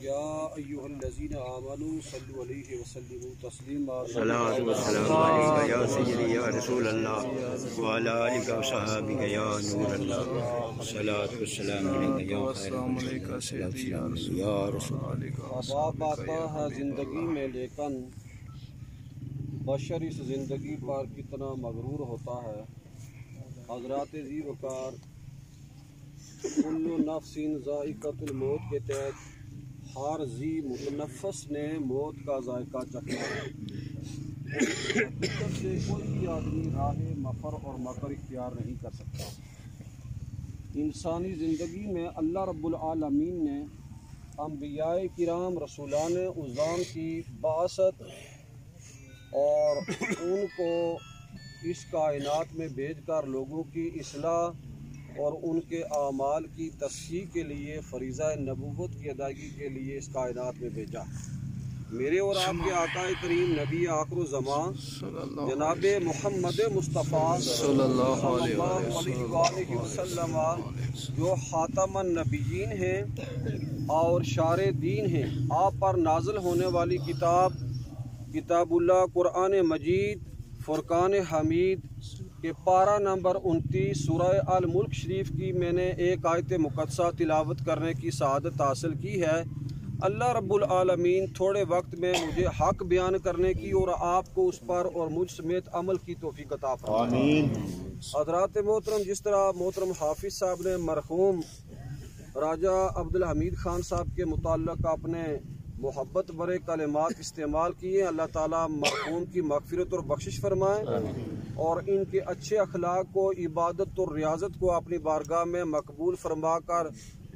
یا ایھا الذین آمنوا صلوا علیہ وسلموا تسلیما صلاۃ والسلام علیک یا سیدی یا رسول اللہ وعلی آلک و صحابک یا نور اللہ صلاۃ والسلام علیک یا خیر علیکم سیدی یا رسول اللہ۔ عذاب آتا ہے زندگی میں لیکن بشر اس زندگی پر کتنا مغرور ہوتا ہے۔ حضرات ذی وقار کل نفس ذائقۃ الموت کے تحت ہر ذی متنفس نے موت کا ذائقہ چکھا ہے۔ حقیقت سے کوئی آدمی راہ مفر اور مکر اختیار نہیں کر سکتا۔ انسانی زندگی میں اللہ رب العالمین نے انبیاء کرام رسولان اعظام کی بعثت اور ان کو اس کائنات میں بھیج کر لوگوں کی اصلاح اور ان کے اعمال کی تصحیح کے لیے فریضہ نبوت کی ادائیگی کے لیے اس کائنات میں بھیجا۔ میرے اور آپ کے آقا کریم نبی آخر الزمان جناب محمد مصطفیٰ صلی اللہ علیہ وسلم جو خاتم النبیین ہیں اور شار دین ہیں، آپ پر نازل ہونے والی کتاب اللہ قرآن مجید فرقان حمید کہ پارہ نمبر 29 سورہ الملک شریف کی میں نے ایک آیت مقدسہ تلاوت کرنے کی سعادت حاصل کی ہے۔ اللہ رب العالمین تھوڑے وقت میں مجھے حق بیان کرنے کی اور آپ کو اس پر اور مجھ سمیت عمل کی توفیق عطا فرمائے۔ حضرات محترم، جس طرح محترم حافظ صاحب نے مرحوم راجہ عبدالحمید خان صاحب کے متعلق اپنے محبت برے کلمات استعمال کیے، اللہ تعالیٰ مرحوم کی مغفرت اور بخشش فرمائے اور ان کے اچھے اخلاق کو، عبادت اور ریاضت کو اپنی بارگاہ میں مقبول فرما کر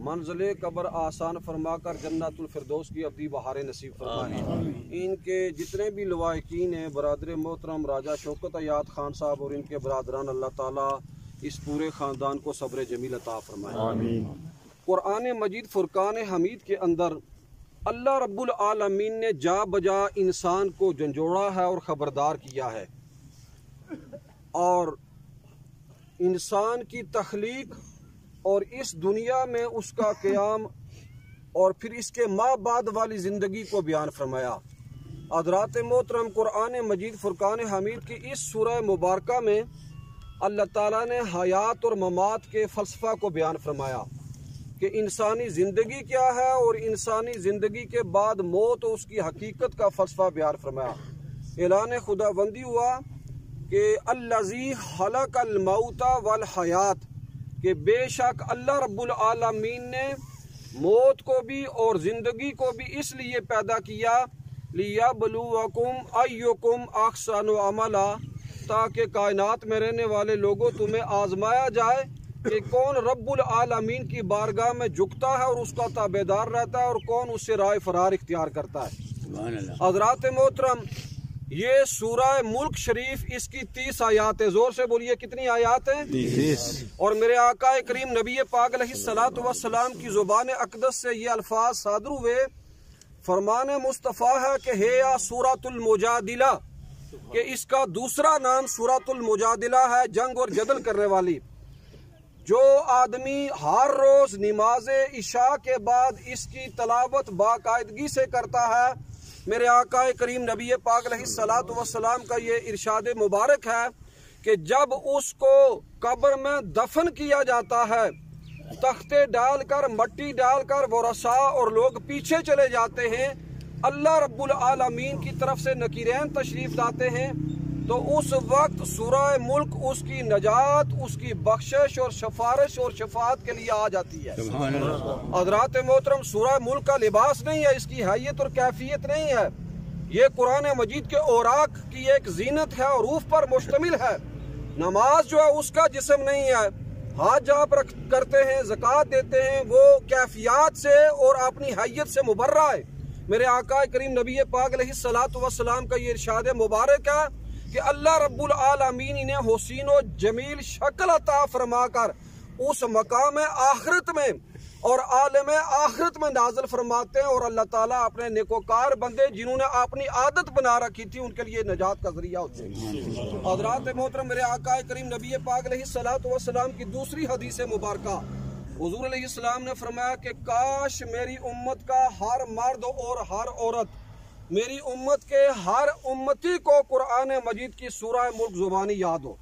منزل قبر آسان فرما کر جنت الفردوس کی ابدی بہاریں نصیب فرمائے۔ ان کے جتنے بھی لوائقین ہیں، برادر محترم راجہ شوکت ایاد خان صاحب اور ان کے برادران، اللہ تعالیٰ اس پورے خاندان کو صبر جمیل عطا فرمائے۔ قرآن مجید فرقان حمید کے اندر اللہ رب العالمین نے جا بجا انسان کو جھنجھوڑا ہے اور خبردار کیا ہے، اور انسان کی تخلیق اور اس دنیا میں اس کا قیام اور پھر اس کے ماں بعد والی زندگی کو بیان فرمایا۔ حضرات محترم، قرآن مجید فرقان حمید کی اس سورہ مبارکہ میں اللہ تعالیٰ نے حیات اور ممات کے فلسفہ کو بیان فرمایا کہ انسانی زندگی کیا ہے اور انسانی زندگی کے بعد موت اور اس کی حقیقت کا فلسفہ بیان فرمایا۔ اعلان خداوندی ہوا کہ الذی خلق الموت والحیات، کہ بے شک اللہ رب العالمین نے موت کو بھی اور زندگی کو بھی اس لیے پیدا کیا لیبلوکم ایکم احسن عملا، تاکہ کائنات میں رہنے والے لوگوں تمہیں آزمایا جائے کہ کون رب العالمین کی بارگاہ میں جھکتا ہے اور اس کا تابعدار رہتا ہے اور کون اس سے رائے فرار اختیار کرتا ہے۔ حضرات محترم، یہ سورہ ملک شریف اس کی 30 آیات ہے۔ زور سے بولیے کتنی آیات ہیں؟ 30۔ اور میرے آقا کریم نبی پاک علیہ الصلوۃ والسلام کی زبان اقدس سے یہ الفاظ صادر ہوئے، فرمان مصطفیٰ ہے کہ ہے یا سورۃ المجادلہ، کہ اس کا دوسرا نام سورۃ المجادلہ ہے، جنگ اور جدل کرنے والی۔ جو آدمی ہر روز نماز عشاء کے بعد اس کی تلاوت باقاعدگی سے کرتا ہے، میرے آقا کریم نبی پاک علیہ الصلوۃ والسلام کا یہ ارشاد مبارک ہے کہ جب اس کو قبر میں دفن کیا جاتا ہے، تختے ڈال کر مٹی ڈال کر ورثاء اور لوگ پیچھے چلے جاتے ہیں، اللہ رب العالمین کی طرف سے نکیرین تشریف لاتے ہیں، تو اس وقت سورہ ملک اس کی نجات، اس کی بخشش اور سفارش اور شفاعت کے لیے آ جاتی ہے۔ حضرات محترم، سورہ ملک کا لباس نہیں ہے، اس کی حیت اور کیفیت نہیں ہے، یہ قرآن مجید کے اوراق کی ایک زینت ہے اور روح پر مشتمل ہے۔ نماز جو ہے اس کا جسم نہیں ہے، ہاتھ جہاں پر کرتے ہیں، زکوٰۃ دیتے ہیں، وہ کیفیات سے اور اپنی حیت سے مبرہ ہے۔ میرے آقا کریم نبی پاک علیہ الصلوۃ والسلام کا یہ ارشاد مبارک ہے کہ اللہ رب العالمین انہیں حسین و جمیل شکل عطا فرما کر اس مقام آخرت میں اور عالم آخرت میں نازل فرماتے ہیں، اور اللہ تعالیٰ اپنے نیکوکار بندے جنہوں نے اپنی عادت بنا رکھی تھی ان کے لیے نجات کا ذریعہ ہوتے ہیں۔ حضرات محترم، میرے آقا کریم نبی پاک علیہ الصلوۃ والسلام کی دوسری حدیث مبارکہ، حضور علیہ السلام نے فرمایا کہ کاش میری امت کا ہر مرد اور ہر عورت، میری امت کے ہر امتی کو قرآن مجید کی سورہ ملک زبانی یاد ہو۔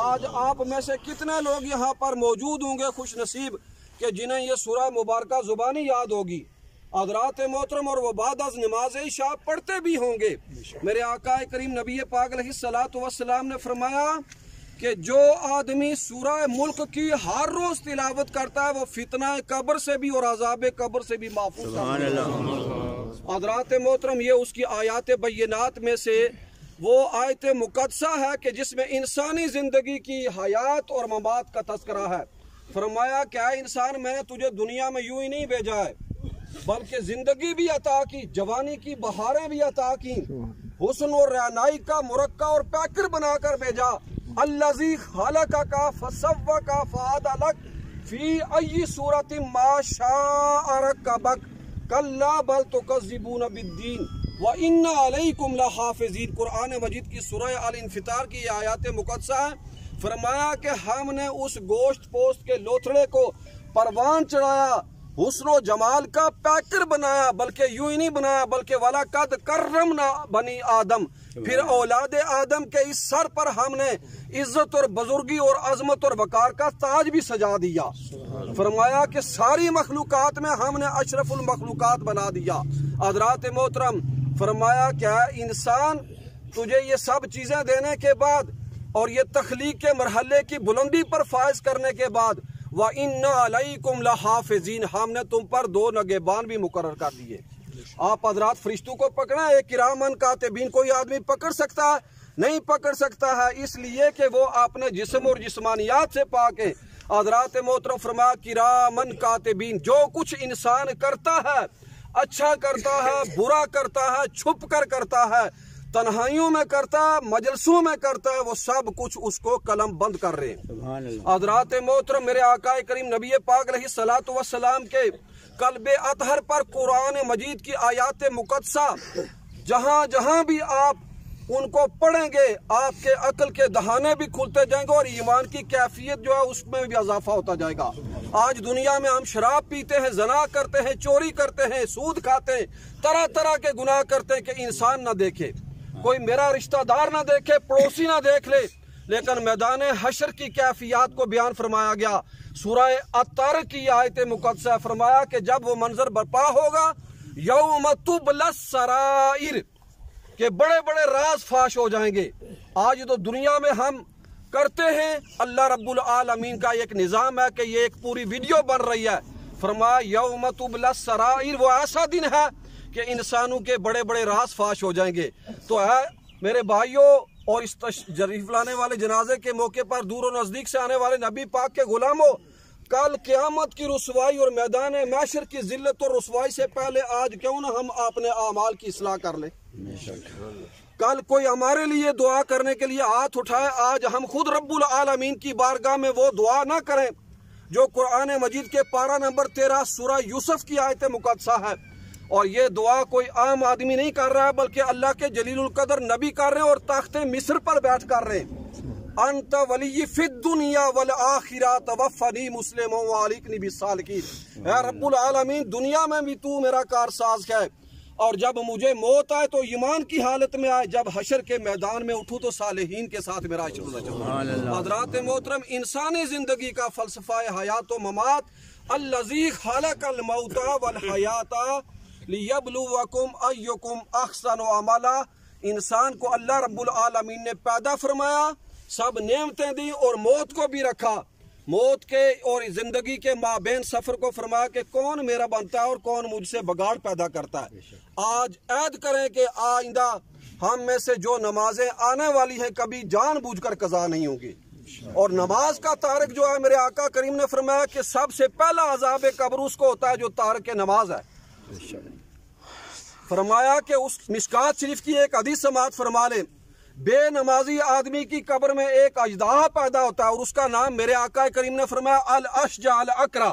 آج آپ میں سے کتنے لوگ یہاں پر موجود ہوں گے خوش نصیب کہ جنہیں یہ سورہ مبارکہ زبانی یاد ہوگی؟ حضرات محترم، اور وہ بعد از نماز عشاء پڑھتے بھی ہوں گے۔ میرے آقا کریم نبی پاک علیہ الصلوۃ والسلام نے فرمایا کہ جو آدمی سورہ ملک کی ہر روز تلاوت کرتا ہے وہ فتنہ قبر سے بھی اور عذاب قبر سے بھی محفوظ ہے۔ حضرات محترم، یہ اس کی آیات بینات میں سے وہ آیت مقدسہ ہے کہ جس میں انسانی زندگی کی حیات اور ممات کا تذکرہ ہے۔ فرمایا کہ اے انسان، میں نے تجھے دنیا میں یوں ہی نہیں بھیجا ہے بلکہ زندگی بھی عطا کی، جوانی کی بہاریں بھی عطا کی، حسن اور رعنائی کا مرقع اور پیکر بنا کر بھیجا۔ الذی خلقک فسوک فعدلک فی ای صورت ما شاء رکبک کلا بل تکذبون بالدین وَإِنَّ عَلَيْكُمْ لَحَافِظِينَ۔ قرآن مجید کی سورہ الانفطار کی یہ آیات مقدسہ ہے۔ فرمایا کہ ہم نے اس گوشت پوست کے لوتھڑے کو پروان چڑھایا، حسن و جمال کا پیکر بنایا، بلکہ یوں ہی نہیں بنایا بلکہ وَلَقَدْ كَرَّمْنَا بنی آدم، پھر اولاد آدم کے اس سر پر ہم نے عزت اور بزرگی اور عظمت اور وقار کا تاج بھی سجا دیا۔ فرمایا کہ ساری مخلوقات میں ہم نے اشرف المخلوقات بنا دیا۔ حضرات محترم، فرمایا کہ انسان تجھے یہ سب چیزیں دینے کے بعد اور یہ تخلیق کے مرحلے کی بلندی پر فائز کرنے کے بعد وَإِنَّ عَلَيْكُمْ لَحَافِظِينَ، ہم نے تم پر 2 نگہبان بھی مقرر کر دیے۔ آپ حضرات فرشتوں کو پکڑنا ہے، کرامن کاتبین کوئی آدمی پکڑ سکتا ہے؟ نہیں پکڑ سکتا ہے، اس لیے کہ وہ اپنے جسم اور جسمانیات سے پاک ہیں۔ حضرات محترم، فرمایا کرامن کاتبین، جو کچھ انسان کرتا ہے، اچھا کرتا ہے، برا کرتا ہے، چھپ کر کرتا ہے، تنہائیوں میں کرتا ہے، مجلسوں میں کرتا ہے، وہ سب کچھ اس کو قلم بند کر رہے ہیں۔ حضرات محترم، میرے آقا کریم نبی پاک علیہ الصلوۃ والسلام کے قلب اطہر پر قرآن مجید کی آیات مقدسہ جہاں جہاں بھی آپ ان کو پڑھیں گے آپ کے عقل کے دہانے بھی کھلتے جائیں گے اور ایمان کی کیفیت جو ہے اس میں بھی اضافہ ہوتا جائے گا۔ آج دنیا میں ہم شراب پیتے ہیں، زنا کرتے ہیں، چوری کرتے ہیں، سود کھاتے ہیں، طرح طرح کے گناہ کرتے ہیں کہ انسان نہ دیکھے، کوئی میرا رشتہ دار نہ دیکھے، پڑوسی نہ دیکھ لے، لیکن میدان حشر کی کیفیات کو بیان فرمایا گیا۔ سورہ الطارق کی آیت مقدسہ فرمایا کہ جب وہ منظر برپا ہوگا یوم تبلی السرائر، کہ بڑے بڑے راز فاش ہو جائیں گے۔ آج تو دنیا میں ہم کرتے ہیں، اللہ رب العالمین کا ایک نظام ہے کہ یہ ایک پوری ویڈیو بن رہی ہے۔ فرمایا یوم تبلی السرائر، وہ ایسا دن ہے کہ انسانوں کے بڑے بڑے راز فاش ہو جائیں گے۔ تو ہے میرے بھائیوں اور اس تشریف لانے والے جنازے کے موقع پر دور و نزدیک سے آنے والے نبی پاک کے غلاموں، کل قیامت کی رسوائی اور میدان محشر کی ذلت اور رسوائی سے پہلے آج کیوں نہ ہم اپنے اعمال کی اصلاح کر لیں۔ کل کوئی ہمارے لیے دعا کرنے کے لیے ہاتھ اٹھائے، آج ہم خود رب العالمین کی بارگاہ میں وہ دعا نہ کریں جو قرآن مجید کے پارہ نمبر 13 سورہ یوسف کی آیت مقدسہ ہے۔ اور یہ دعا کوئی عام آدمی نہیں کر رہا ہے بلکہ اللہ کے جلیل القدر نبی کر رہے ہیں اور تخت مصر پر بیٹھ کر رہے ہیں۔ انت ولی فی الدنیا والآخرہ توفنی مسلما والحقنی بالصالحین، اے رب العالمین دنیا میں بھی تو میرا کارساز ہے، اور جب مجھے موت آئے تو ایمان کی حالت میں آئے، جب حشر کے میدان میں اٹھوں تو صالحین کے ساتھ میرا حشر ہونا چاہیے۔ حضرات محترم، انسانی زندگی کا فلسفہ حیات و ممات، الذی خلق الموت والحیات لیبلوکم ایکم احسن عملا، انسان کو اللہ رب العالمین نے پیدا فرمایا، سب نعمتیں دی اور موت کو بھی رکھا، موت کے اور زندگی کے مابین سفر کو فرمایا کہ کون میرا بنتا ہے اور کون مجھ سے بگاڑ پیدا کرتا ہے۔ آج عہد کریں کہ آئندہ ہم میں سے جو نمازیں آنے والی ہیں کبھی جان بوجھ کر قضا نہیں ہوں گی، اور نماز کا تارک جو ہے میرے آقا کریم نے فرمایا کہ سب سے پہلا عذاب قبر اس کو ہوتا ہے جو تارک نماز ہے۔ فرمایا کہ اس مشکات شریف کی ایک حدیث سماعت فرما لیں، بے نمازی آدمی کی قبر میں ایک اژدہا پیدا ہوتا ہے اور اس کا نام میرے آقا کریم نے فرمایا الاشجع الاقرع،